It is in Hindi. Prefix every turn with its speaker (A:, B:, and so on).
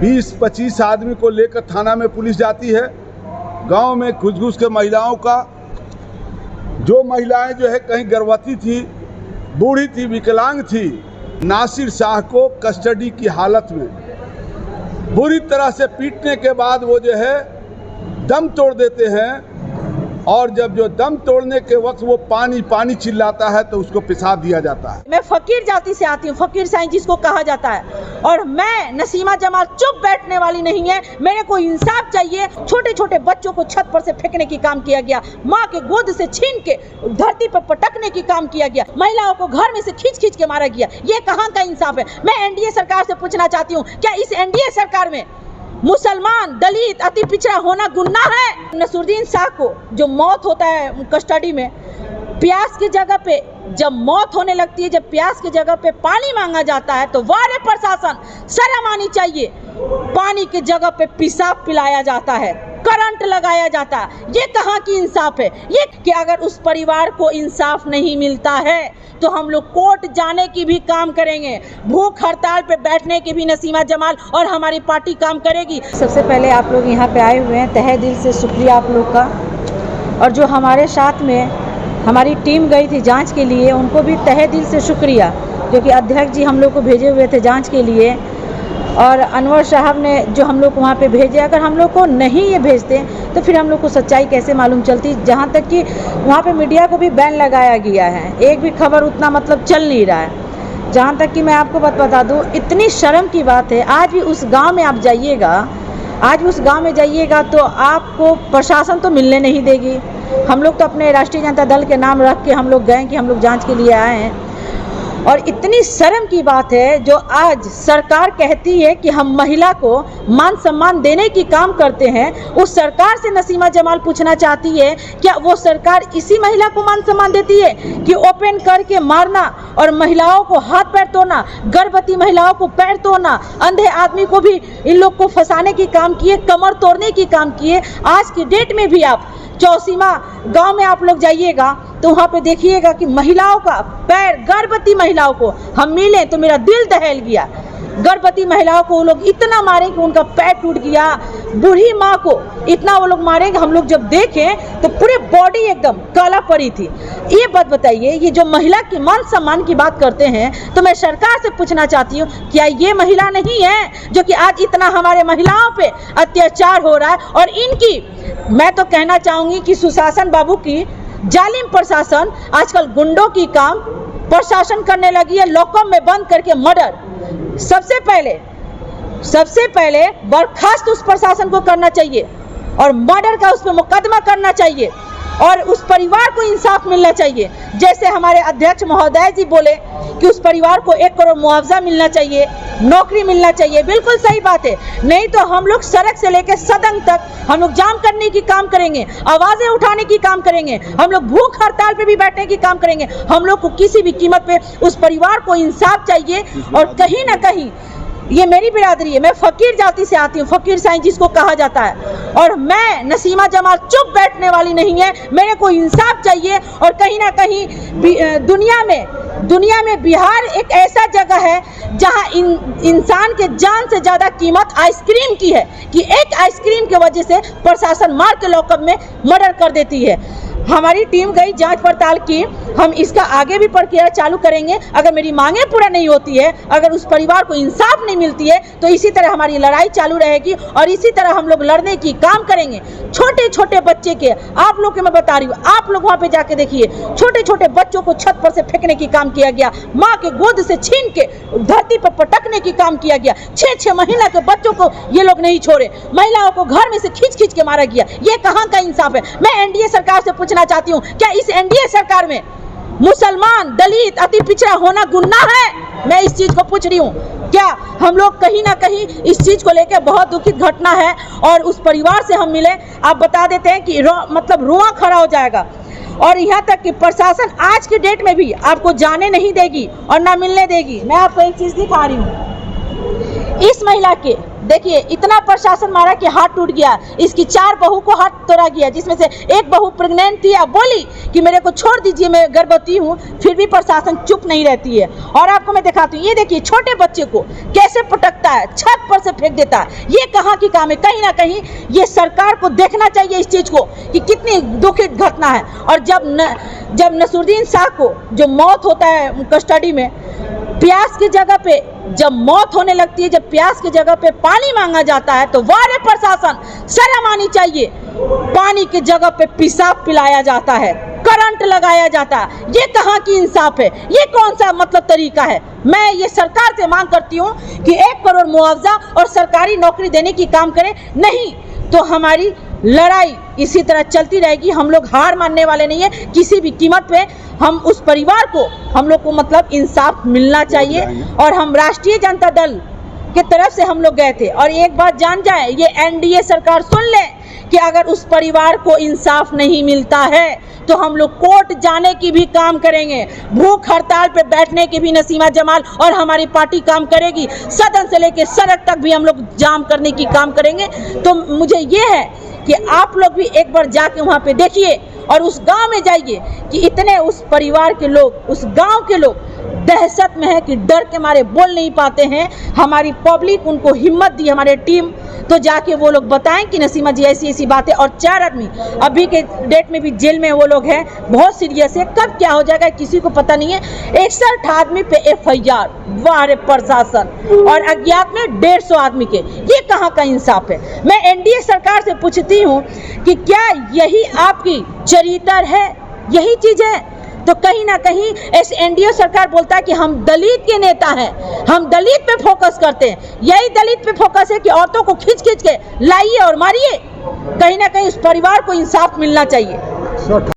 A: 20-25 आदमी को लेकर थाना में पुलिस जाती है। गांव में घुस के महिलाओं का, जो महिलाएं जो है कहीं गर्भवती थी, बूढ़ी थी, विकलांग थी, नासिर शाह को कस्टडी की हालत में बुरी तरह से पीटने के बाद वो जो है दम तोड़ देते हैं। और जब जो दम तोड़ने के वक्त वो पानी पानी चिल्लाता है तो उसको पेशाब दिया जाता है।
B: मैं फकीर जाति से आती हूँ, फकीर साईं जिसको कहा जाता है, और मैं नसीमा जमाल चुप बैठने वाली नहीं है। मेरे को इंसाफ चाहिए। छोटे छोटे बच्चों को छत पर से फेंकने की काम किया गया, माँ के गोद से छीन के धरती पर पटकने की काम किया गया, महिलाओं को घर में से खींच के मारा गया। ये कहाँ का इंसाफ है? मैं एनडीए सरकार से पूछना चाहती हूँ, क्या इस एनडीए सरकार में मुसलमान, दलित, अति पिछड़ा होना गुनाह है? नसरुद्दीन शाह को जो मौत होता है कस्टडी में, प्यास की जगह पे जब मौत होने लगती है, जब प्यास की जगह पे पानी मांगा जाता है तो वारे प्रशासन शर्म आनी चाहिए। पानी की जगह पे पेशाब पिलाया जाता है, करंट लगाया जाता है। ये कहाँ की इंसाफ है? ये कि अगर उस परिवार को इंसाफ नहीं मिलता है तो हम लोग कोर्ट जाने की भी काम करेंगे, भूख हड़ताल पे बैठने की भी नसीमा जमाल और हमारी पार्टी काम करेगी।
C: सबसे पहले आप लोग यहाँ पे आए हुए हैं, तहे दिल से शुक्रिया आप लोग का। और जो हमारे साथ में हमारी टीम गई थी जांच के लिए, उनको भी तहे दिल से शुक्रिया, जो कि अध्यक्ष जी हम लोग को भेजे हुए थे जांच के लिए, और अनवर साहब ने जो हम लोग को वहाँ पे भेजे। अगर हम लोग को नहीं ये भेजते तो फिर हम लोग को सच्चाई कैसे मालूम चलती? जहाँ तक कि वहाँ पे मीडिया को भी बैन लगाया गया है, एक भी खबर उतना मतलब चल नहीं रहा है। जहाँ तक कि मैं आपको बता दूँ, इतनी शर्म की बात है। आज भी उस गाँव में आप जाइएगा, आज उस गाँव में जाइएगा तो आपको प्रशासन तो मिलने नहीं देगी। हम लोग तो अपने राष्ट्रीय जनता दल के नाम रख के हम लोग गए कि हम लोग जांच के लिए आए हैं। और इतनी शर्म की बात है जो आज सरकार कहती है कि हम महिला को मान सम्मान देने की काम करते हैं, उस सरकार से नसीमा जमाल पूछना चाहती है, क्या वो सरकार इसी महिला को मान सम्मान देती है कि ओपन करके मारना और महिलाओं को हाथ पैर तोड़ना, गर्भवती महिलाओं को पैर तोड़ना, अंधे आदमी को भी इन लोग को फंसाने की काम किए, कमर तोड़ने की काम किए। आज की डेट में भी आप चौसीमा गांव में आप लोग जाइएगा तो वहाँ पे देखिएगा कि महिलाओं का पैर, गर्भवती महिलाओं को हम मिले तो मेरा दिल दहल गया। गर्भवती महिलाओं को वो लोग इतना मारे कि उनका पैर टूट गया, बूढ़ी माँ को इतना वो लोग मारेंगे। हम लोग जब देखें तो पूरे बॉडी एकदम काला पड़ी थी। ये बात बताइए, ये जो महिला के मान सम्मान की बात करते हैं, तो मैं सरकार से पूछना चाहती हूँ, क्या ये महिला नहीं है जो कि आज इतना हमारे महिलाओं पे अत्याचार हो रहा है? और इनकी मैं तो कहना चाहूँगी कि सुशासन बाबू की जालिम प्रशासन आजकल गुंडों की काम प्रशासन करने लगी है, लॉकअप में बंद करके मर्डर। सबसे पहले बर्खास्त उस प्रशासन को करना चाहिए और मर्डर का उस पर मुकदमा करना चाहिए और उस परिवार को इंसाफ मिलना चाहिए। जैसे हमारे अध्यक्ष महोदय जी बोले कि उस परिवार को 1 करोड़ मुआवजा मिलना चाहिए, नौकरी मिलना चाहिए, बिल्कुल सही बात है। नहीं तो हम लोग सड़क से लेकर सदन तक हम लोग जाम करने की काम करेंगे, आवाजें उठाने की काम करेंगे, हम लोग भूख हड़ताल पे भी बैठने की काम करेंगे। हम लोग को किसी भी कीमत पे उस परिवार को इंसाफ चाहिए। और कहीं ना कहीं ये मेरी बिरादरी है, मैं फकीर जाति से आती हूँ, फकीर साईं जिसको कहा जाता है, और मैं नसीमा जमाल चुप बैठने वाली नहीं है। मेरे को इंसाफ चाहिए। और कहीं ना कहीं दुनिया में बिहार एक ऐसा जगह है जहां इंसान के जान से ज़्यादा कीमत आइसक्रीम की है, कि एक आइसक्रीम की वजह से प्रशासन मार के लॉकअप में मर्डर कर देती है। हमारी टीम गई जांच पड़ताल की, हम इसका आगे भी प्रक्रिया चालू करेंगे। अगर मेरी मांगे पूरा नहीं होती है, अगर उस परिवार को इंसाफ नहीं मिलती है, तो इसी तरह हमारी लड़ाई चालू रहेगी और इसी तरह हम लोग लड़ने की काम करेंगे। छोटे छोटे बच्चे के, आप लोग के मैं बता रही हूँ, आप लोग वहाँ पे जाके देखिए, छोटे छोटे बच्चों को छत पर से फेंकने की काम किया गया, माँ के गोद से छीन के धरती पर पटकने की काम किया गया। 6-6 महीना के बच्चों को ये लोग नहीं छोड़े, महिलाओं को घर में से खींच के मारा गया। ये कहाँ का इंसाफ है? मैं एनडीए सरकार से पूछना चाहती हूँ, क्या इस एनडीए सरकार में मुसलमान, दलित, अति पिछड़ा होना गुनाह है? मैं इस चीज को पूछ रही हूँ। क्या हम लोग कहीं ना कहीं इस चीज को लेकर बहुत दुखित घटना है और उस परिवार से हम मिले, आप बता देते हैं कि मतलब रुआ खड़ा हो जाएगा। और यहाँ तक कि प्रशासन आज की डेट में भी आपको जाने नहीं देगी और ना मिलने देगी। मैं आपको एक चीज दिखा रही हूँ,
B: इस महिला के देखिए इतना प्रशासन मारा कि हाथ टूट गया। इसकी 4 बहू को हाथ तोड़ा गया, जिसमें से एक बहू प्रेग्नेंट थी। अब बोली कि मेरे को छोड़ दीजिए, मैं गर्भवती हूँ, फिर भी प्रशासन चुप नहीं रहती है। और आपको मैं दिखाती हूँ, ये देखिए छोटे बच्चे को कैसे पटकता है, छत पर से फेंक देता है। ये कहाँ की काम है? कहीं ना कहीं ये सरकार को देखना चाहिए इस चीज को कि कितनी दुखित घटना है। और जब नसरुद्दीन शाह को जो मौत होता है कस्टडी में, प्यास की जगह पे जब मौत होने लगती है, जब प्यास की जगह पे पानी मांगा जाता है, तो वारे प्रशासन शर्म आनी चाहिए। पानी की जगह पे पेशाब पिलाया जाता है, करंट लगाया जाता है। ये कहाँ की इंसाफ है? ये कौन सा मतलब तरीका है? मैं ये सरकार से मांग करती हूँ कि 1 करोड़ मुआवजा और सरकारी नौकरी देने की काम करें, नहीं तो हमारी लड़ाई इसी तरह चलती रहेगी। हम लोग हार मानने वाले नहीं है किसी भी कीमत पे। हम उस परिवार को, हम लोग को मतलब इंसाफ मिलना चाहिए। और हम राष्ट्रीय जनता दल के तरफ से हम लोग गए थे। और एक बात जान जाए, ये एनडीए सरकार सुन ले कि अगर उस परिवार को इंसाफ नहीं मिलता है तो हम लोग कोर्ट जाने की भी काम करेंगे, भूख हड़ताल पे बैठने की भी नसीमा जमाल और हमारी पार्टी काम करेगी, सदन से लेकर सड़क तक भी हम लोग जाम करने की काम करेंगे। तो मुझे ये है कि आप लोग भी एक बार जाके वहाँ पे देखिए और उस गांव में जाइए कि इतने उस परिवार के लोग, उस गांव के लोग दहशत में है कि डर के मारे बोल नहीं पाते हैं। हमारी पब्लिक उनको हिम्मत दी, हमारे टीम, तो जाके वो लोग बताएं कि नसीमा जी ऐसी ऐसी बातें। और 4 आदमी अभी के डेट में भी जेल में वो लोग हैं, बहुत सीरियस है। कब क्या हो जाएगा किसी को पता नहीं है। 61 आदमी पे FIR, वाह रे प्रशासन। और अज्ञात में 150 आदमी के, ये कहाँ का इंसाफ है? मैं एनडीए सरकार से पूछती हूँ कि क्या यही आपकी चरित्र है, यही चीज है? तो कहीं ना कहीं एनडीए सरकार बोलता है कि हम दलित के नेता हैं, हम दलित पे फोकस करते हैं। यही दलित पे फोकस है कि औरतों को खींच खींच के लाइए और मारिए। कहीं ना कहीं उस परिवार को इंसाफ मिलना चाहिए।